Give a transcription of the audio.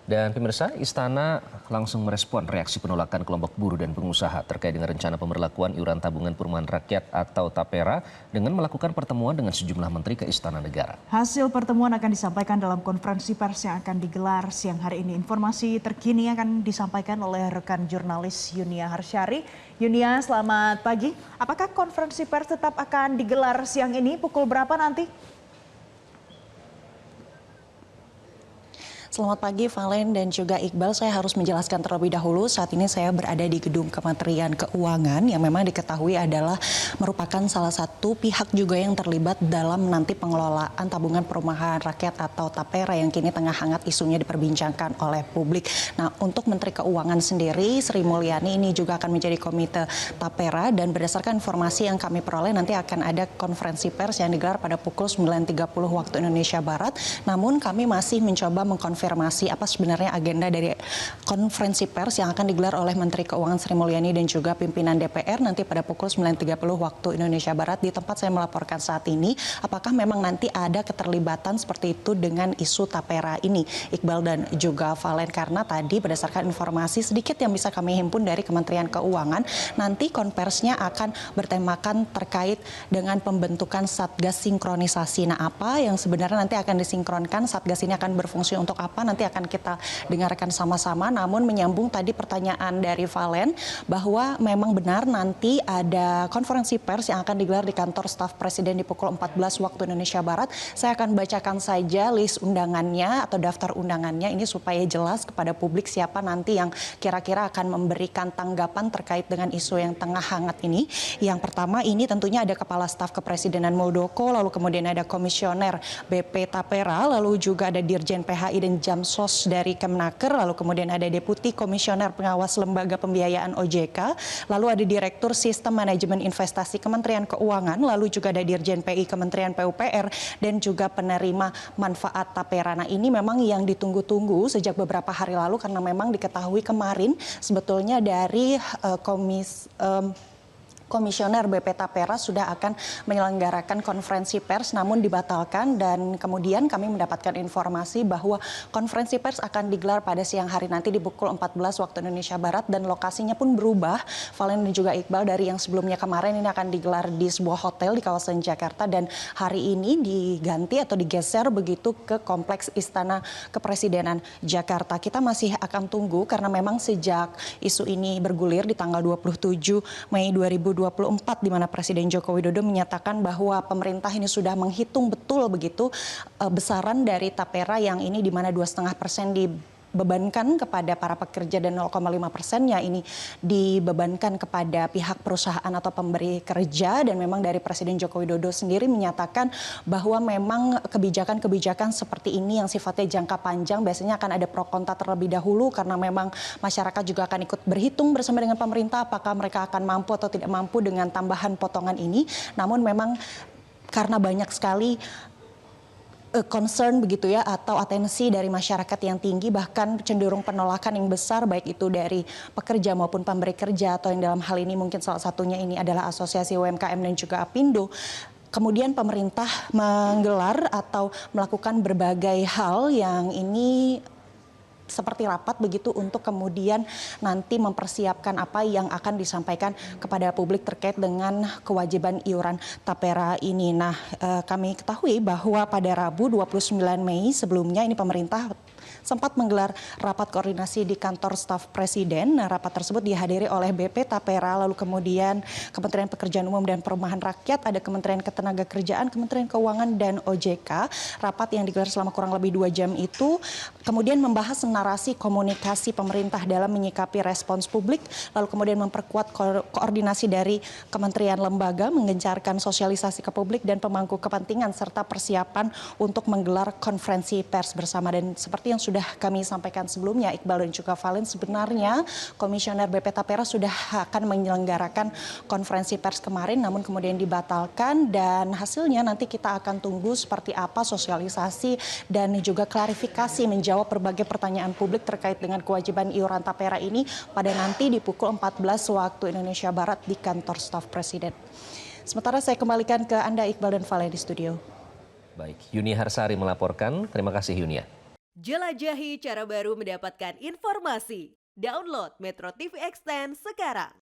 Dan pemirsa, Istana langsung merespon reaksi penolakan kelompok buruh dan pengusaha terkait dengan rencana pemberlakuan iuran tabungan perumahan rakyat atau TAPERA dengan melakukan pertemuan dengan sejumlah menteri ke Istana Negara. Hasil pertemuan akan disampaikan dalam konferensi pers yang akan digelar siang hari ini. Informasi terkini akan disampaikan oleh rekan jurnalis Yunia Harsyari. Yunia, selamat pagi. Apakah konferensi pers tetap akan digelar siang ini? Pukul berapa nanti? Selamat pagi Valen dan juga Iqbal. Saya harus menjelaskan terlebih dahulu, saat ini saya berada di gedung Kementerian Keuangan yang memang diketahui adalah merupakan salah satu pihak juga yang terlibat dalam nanti pengelolaan tabungan perumahan rakyat atau TAPERA yang kini tengah hangat isunya diperbincangkan oleh publik. Nah, untuk Menteri Keuangan sendiri, Sri Mulyani ini juga akan menjadi komite TAPERA, dan berdasarkan informasi yang kami peroleh nanti akan ada konferensi pers yang digelar pada pukul 9.30 waktu Indonesia Barat. Namun kami masih mencoba mengkonfirmasi apa sebenarnya agenda dari konferensi pers yang akan digelar oleh Menteri Keuangan Sri Mulyani dan juga pimpinan DPR nanti pada pukul 9.30 waktu Indonesia Barat di tempat saya melaporkan saat ini. Apakah memang nanti ada keterlibatan seperti itu dengan isu TAPERA ini, Iqbal dan juga Valen, karena tadi berdasarkan informasi sedikit yang bisa kami himpun dari Kementerian Keuangan, nanti konversinya akan bertemakan terkait dengan pembentukan Satgas Sinkronisasi. Nah, apa yang sebenarnya nanti akan disinkronkan, Satgas ini akan berfungsi untuk apa? Nanti akan kita dengarkan sama-sama. Namun menyambung tadi pertanyaan dari Valen bahwa memang benar nanti ada konferensi pers yang akan digelar di kantor staf presiden di pukul 14 waktu Indonesia Barat. Saya akan bacakan saja list undangannya atau daftar undangannya ini supaya jelas kepada publik siapa nanti yang kira-kira akan memberikan tanggapan terkait dengan isu yang tengah hangat ini. Yang pertama ini tentunya ada Kepala Staf Kepresidenan Muldoko, lalu kemudian ada Komisioner BP TAPERA, lalu juga ada Dirjen PHI dan Jamsos dari Kemnaker, lalu kemudian ada Deputi Komisioner Pengawas Lembaga Pembiayaan OJK, lalu ada Direktur Sistem Manajemen Investasi Kementerian Keuangan, lalu juga ada Dirjen PI Kementerian PUPR, dan juga penerima manfaat TAPERA. Nah, ini memang yang ditunggu-tunggu sejak beberapa hari lalu karena memang diketahui kemarin sebetulnya dari Komisioner BP TAPERA sudah akan menyelenggarakan konferensi pers namun dibatalkan, dan kemudian kami mendapatkan informasi bahwa konferensi pers akan digelar pada siang hari nanti di pukul 14 waktu Indonesia Barat, dan lokasinya pun berubah, Valen dan juga Iqbal, dari yang sebelumnya kemarin ini akan digelar di sebuah hotel di kawasan Jakarta, dan hari ini diganti atau digeser begitu ke Kompleks Istana Kepresidenan Jakarta. Kita masih akan tunggu karena memang sejak isu ini bergulir di tanggal 27 Mei 2024 di mana Presiden Joko Widodo menyatakan bahwa pemerintah ini sudah menghitung betul begitu besaran dari TAPERA yang ini di mana 2,5% dibebankan kepada para pekerja dan 0,5%-nya ini dibebankan kepada pihak perusahaan atau pemberi kerja. Dan memang dari Presiden Joko Widodo sendiri menyatakan bahwa memang kebijakan-kebijakan seperti ini yang sifatnya jangka panjang biasanya akan ada pro kontra terlebih dahulu karena memang masyarakat juga akan ikut berhitung bersama dengan pemerintah apakah mereka akan mampu atau tidak mampu dengan tambahan potongan ini. Namun memang karena banyak sekali concern begitu ya atau atensi dari masyarakat yang tinggi, bahkan cenderung penolakan yang besar baik itu dari pekerja maupun pemberi kerja, atau yang dalam hal ini mungkin salah satunya ini adalah Asosiasi UMKM dan juga Apindo. Kemudian pemerintah menggelar atau melakukan berbagai hal yang ini seperti rapat begitu untuk kemudian nanti mempersiapkan apa yang akan disampaikan kepada publik terkait dengan kewajiban iuran TAPERA ini. Nah, kami ketahui bahwa pada Rabu 29 Mei sebelumnya ini pemerintah sempat menggelar rapat koordinasi di kantor staf presiden. Nah, rapat tersebut dihadiri oleh BP TAPERA, lalu kemudian Kementerian Pekerjaan Umum dan Perumahan Rakyat, ada Kementerian Ketenagakerjaan, Kementerian Keuangan, dan OJK. Rapat yang digelar selama kurang lebih 2 jam itu kemudian membahas narasi komunikasi pemerintah dalam menyikapi respons publik, lalu kemudian memperkuat koordinasi dari kementerian lembaga, menggencarkan sosialisasi ke publik dan pemangku kepentingan, serta persiapan untuk menggelar konferensi pers bersama. Dan seperti yang sudah kami sampaikan sebelumnya, Iqbal dan juga Valen, sebenarnya Komisioner BP TAPERA sudah akan menyelenggarakan konferensi pers kemarin, namun kemudian dibatalkan, dan hasilnya nanti kita akan tunggu seperti apa sosialisasi dan juga klarifikasi menjawab berbagai pertanyaan publik terkait dengan kewajiban iuran TAPERA ini pada nanti di pukul 14 waktu Indonesia Barat di kantor staf presiden. Sementara saya kembalikan ke Anda Iqbal dan Valen di studio. Baik, Yunia Harsari melaporkan. Terima kasih Yunia. Jelajahi cara baru mendapatkan informasi. Download Metro TV Extend sekarang.